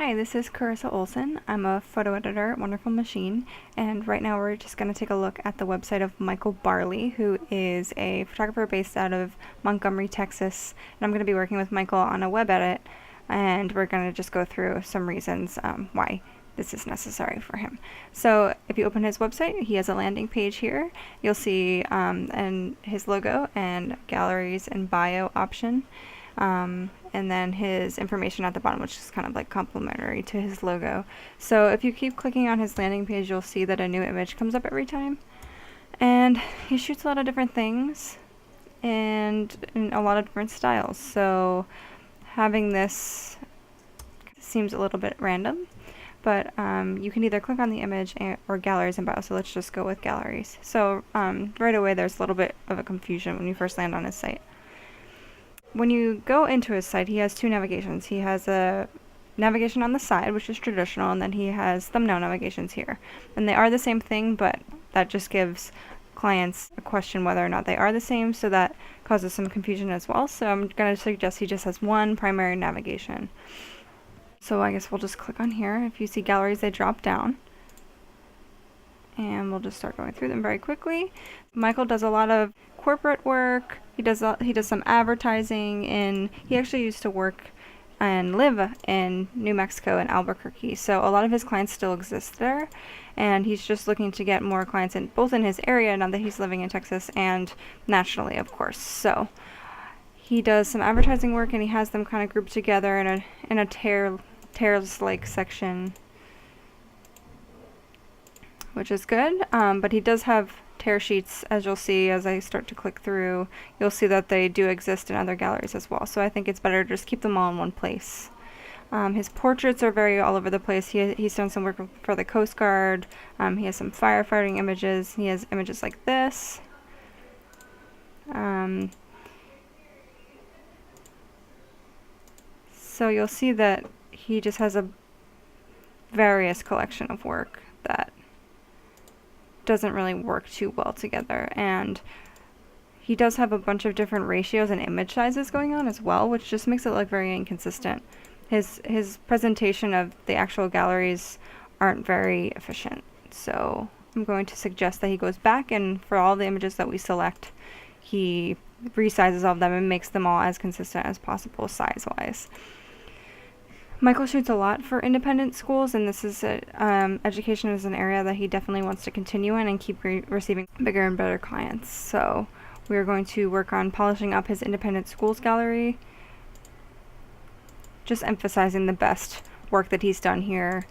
Hi, this is Karrisa Olsen. I'm a photo editor at Wonderful Machine, and right now we're just going to take a look at the website of Michael Barley, who is a photographer based out of Montgomery, Texas. And I'm going to be working with Michael on a web edit, and we're going to just go through some reasons why this is necessary for him. So if you open his website, he has a landing page here. You'll see and his logo and galleries and bio option. And then his information at the bottom, which is kind of like complementary to his logo. So if you keep clicking on his landing page, you'll see that a new image comes up every time. And he shoots a lot of different things and in a lot of different styles. So having this seems a little bit random, but you can either click on the image or galleries and bio. So let's just go with galleries. So right away there's a little bit of a confusion when you first land on his site. When you go into his site, he has two navigations. He has a navigation on the side, which is traditional, and then he has thumbnail navigations here. And they are the same thing, but that just gives clients a question whether or not they are the same, so that causes some confusion as well. So I'm going to suggest he just has one primary navigation. So I guess we'll just click on here. If you see galleries, they drop down. And we'll just start going through them very quickly. Michael does a lot of corporate work. He does some advertising, and he actually used to work and live in New Mexico and Albuquerque. So a lot of his clients still exist there, and he's just looking to get more clients in both in his area now that he's living in Texas and nationally, of course. So he does some advertising work, and he has them kind of grouped together in a tears-like section, which is good, but he does have tear sheets, as you'll see as I start to click through. You'll see that they do exist in other galleries as well, so I think it's better to just keep them all in one place. His portraits are very all over the place. He's done some work for the Coast Guard. He has some firefighting images. He has images like this. So you'll see that he just has a various collection of work that doesn't really work too well together, and he does have a bunch of different ratios and image sizes going on as well, which just makes it look very inconsistent. His presentation of the actual galleries aren't very efficient, so I'm going to suggest that he goes back, and for all the images that we select, he resizes all of them and makes them all as consistent as possible size-wise. Michael shoots a lot for independent schools, and this is education is an area that he definitely wants to continue in and keep receiving bigger and better clients. So we're going to work on polishing up his independent schools gallery, just emphasizing the best work that he's done here.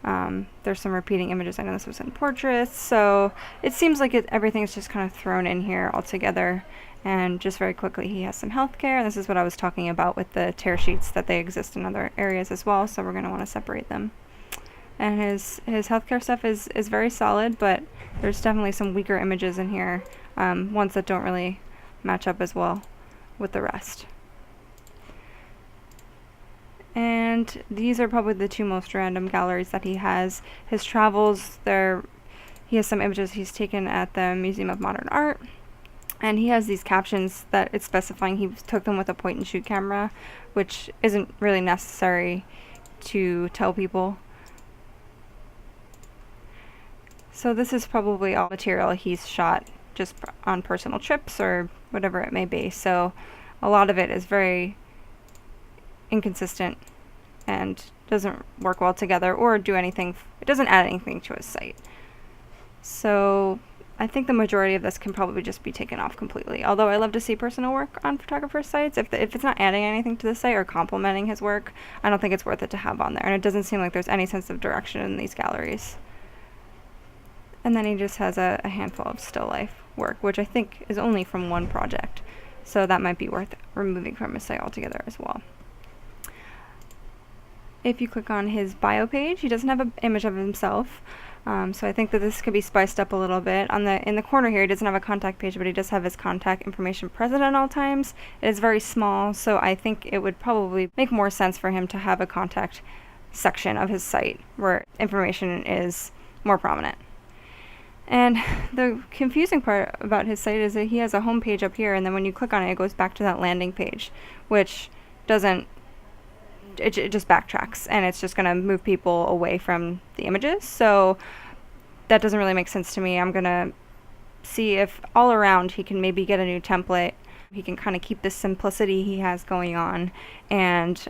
There's some repeating images. I know this was in portraits, so it seems like everything's just kind of thrown in here all together. And just very quickly, he has some healthcare. This is what I was talking about with the tear sheets, that they exist in other areas as well, so we're going to want to separate them. And his healthcare stuff is very solid, but there's definitely some weaker images in here, ones that don't really match up as well with the rest. And these are probably the two most random galleries that he has. His travels, he has some images he's taken at the Museum of Modern Art. And he has these captions that it's specifying he took them with a point-and-shoot camera, which isn't really necessary to tell people. So this is probably all material he's shot just on personal trips or whatever it may be. So a lot of it is very inconsistent and doesn't work well together or do anything. It doesn't add anything to his site. So I think the majority of this can probably just be taken off completely. Although I love to see personal work on photographers' sites. If it's not adding anything to the site or complementing his work, I don't think it's worth it to have on there. And it doesn't seem like there's any sense of direction in these galleries. And then he just has a handful of still life work, which I think is only from one project. So that might be worth removing from his site altogether as well. If you click on his bio page, he doesn't have an image of himself. So I think that this could be spiced up a little bit. In the corner here, he doesn't have a contact page, but he does have his contact information present at all times. It is very small, so I think it would probably make more sense for him to have a contact section of his site where information is more prominent. And the confusing part about his site is that he has a home page up here, and then when you click on it, it goes back to that landing page, which doesn't it just backtracks, and it's just going to move people away from the images. So that doesn't really make sense to me. I'm going to see if all around he can maybe get a new template. He can kind of keep the simplicity he has going on, and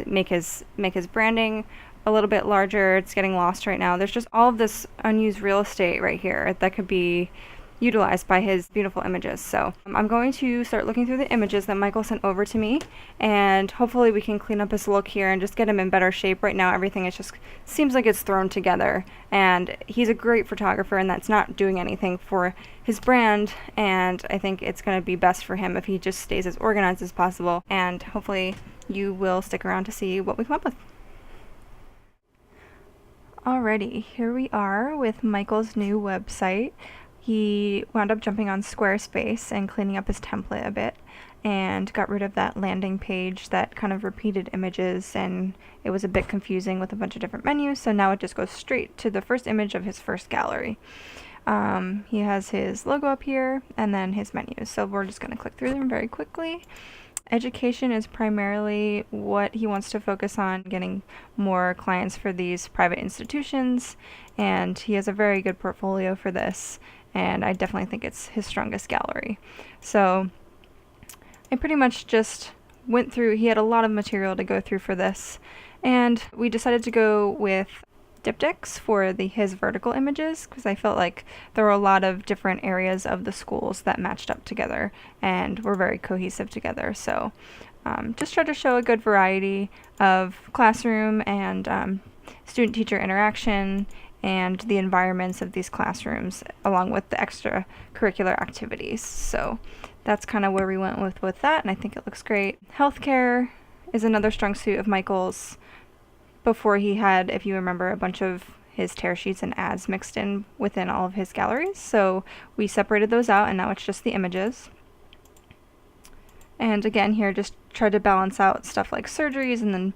make his branding a little bit larger. It's getting lost right now. There's just all of this unused real estate right here that could be utilized by his beautiful images. So I'm going to start looking through the images that Michael sent over to me, and hopefully we can clean up his look here and just get him in better shape. Right now everything is just seems like it's thrown together, and he's a great photographer, and that's not doing anything for his brand, and I think it's going to be best for him if he just stays as organized as possible, and hopefully you will stick around to see what we come up with. Alrighty, here we are with Michael's new website. He wound up jumping on Squarespace and cleaning up his template a bit, and got rid of that landing page that kind of repeated images, and it was a bit confusing with a bunch of different menus, so now it just goes straight to the first image of his first gallery. He has his logo up here and then his menus, so we're just going to click through them very quickly. Education is primarily what he wants to focus on, getting more clients for these private institutions, and he has a very good portfolio for this, and I definitely think it's his strongest gallery. So I pretty much just went through, he had a lot of material to go through for this, and we decided to go with diptychs for his vertical images, because I felt like there were a lot of different areas of the schools that matched up together and were very cohesive together. So just try to show a good variety of classroom and student-teacher interaction and the environments of these classrooms, along with the extracurricular activities. So that's kind of where we went with that, and I think it looks great. Healthcare is another strong suit of Michael's. Before he had, if you remember, a bunch of his tear sheets and ads mixed in within all of his galleries. So we separated those out, and now it's just the images. And again, here just try to balance out stuff like surgeries, and then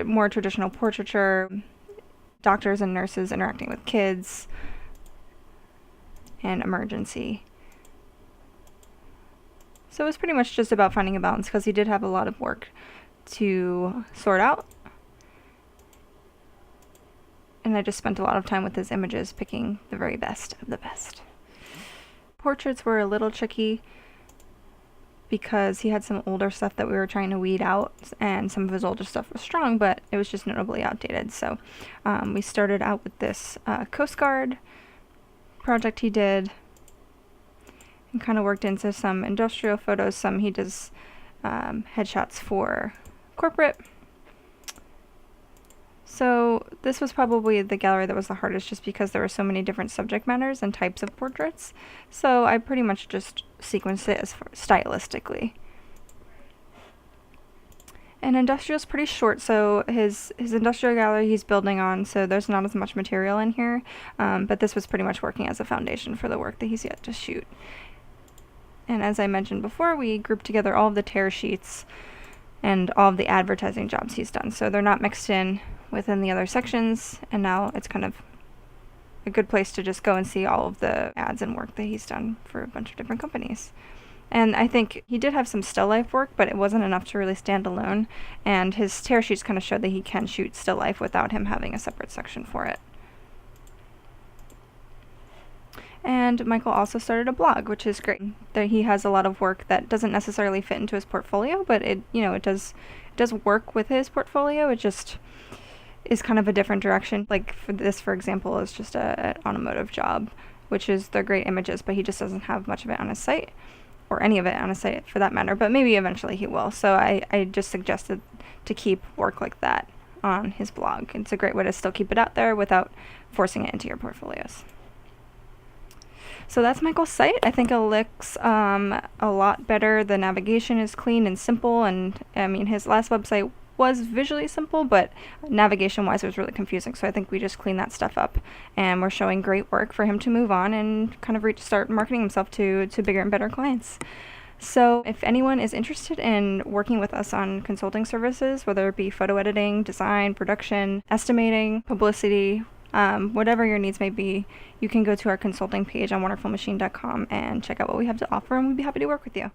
more traditional portraiture, doctors and nurses interacting with kids, and emergency. So it was pretty much just about finding a balance, because he did have a lot of work to sort out. And I just spent a lot of time with his images, picking the very best of the best. Portraits were a little tricky because he had some older stuff that we were trying to weed out, and some of his older stuff was strong, but it was just notably outdated. So we started out with this Coast Guard project he did, and kind of worked into some industrial photos. Some he does headshots for corporate. So this was probably the gallery that was the hardest, just because there were so many different subject matters and types of portraits. So I pretty much just sequenced it as stylistically. And industrial is pretty short, so his industrial gallery he's building on, so there's not as much material in here. But this was pretty much working as a foundation for the work that he's yet to shoot. And as I mentioned before, we grouped together all of the tear sheets and all of the advertising jobs he's done, so they're not mixed in within the other sections, and now it's kind of a good place to just go and see all of the ads and work that he's done for a bunch of different companies. And I think he did have some still life work, but it wasn't enough to really stand alone, and his tear sheets kind of showed that he can shoot still life without him having a separate section for it. And Michael also started a blog, which is great. That he has a lot of work that doesn't necessarily fit into his portfolio, but it does work with his portfolio. It just is kind of a different direction. Like for this, for example, is just an automotive job, which is they're great images, but he just doesn't have much of it on his site, or any of it on his site for that matter, but maybe eventually he will. So I just suggested to keep work like that on his blog. It's a great way to still keep it out there without forcing it into your portfolios. So that's Michael's site. I think it looks a lot better. The navigation is clean and simple, and I mean, his last website was visually simple, but navigation-wise it was really confusing, so I think we just cleaned that stuff up, and we're showing great work for him to move on and kind of start marketing himself to bigger and better clients. So if anyone is interested in working with us on consulting services, whether it be photo editing, design, production, estimating, publicity, whatever your needs may be, you can go to our consulting page on wonderfulmachine.com and check out what we have to offer, and we'd be happy to work with you.